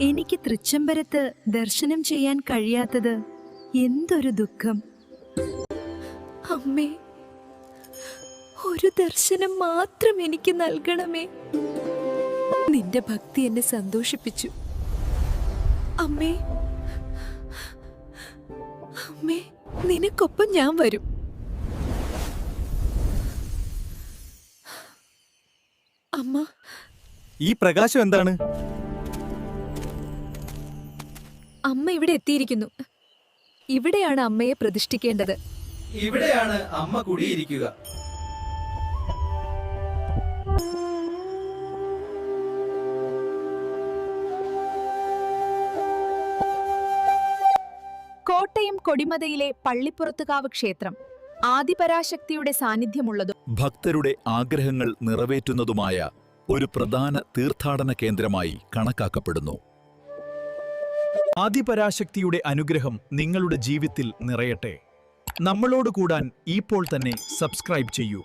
എനിക്ക് തൃച്ചംബരത്ത് ദർശനം ചെയ്യാൻ കഴിയാത്തത് എന്തൊരു ദുഃഖം. അമ്മേ, ഒരു ദർശനം മാത്രം എനിക്ക് നൽകണമേ. നിന്റെ ഭക്തി എന്നെ സന്തോഷിപ്പിച്ചു. അമ്മേ, അമ്മേ, നിനക്കൊപ്പം ഞാൻ വരും. അമ്മ, ഈ പ്രകാശം എന്താണ്? അമ്മ ഇവിടെ എത്തിയിരിക്കുന്നു. ഇവിടെയാണ് അമ്മയെ പ്രതിഷ്ഠിക്കേണ്ടത്. ഇവിടെയാണ് അമ്മ കുടിയിരിക്കുക. കോട്ടയം കൊടിമതയിലെ പള്ളിപ്പുറത്തുകാവ് ക്ഷേത്രം ആദിപരാശക്തിയുടെ സാന്നിധ്യമുള്ളതും ഭക്തരുടെ ആഗ്രഹങ്ങൾ നിറവേറ്റുന്നതുമായ ഒരു പ്രധാന തീർത്ഥാടന കേന്ദ്രമായി കണക്കാക്കപ്പെടുന്നു. ആദിപരാശക്തിയുടെ അനുഗ്രഹം നിങ്ങളുടെ ജീവിതത്തിൽ നിറയട്ടെ. നമ്മളോട് കൂടാൻ ഇപ്പോൾ തന്നെ സബ്സ്ക്രൈബ് ചെയ്യൂ.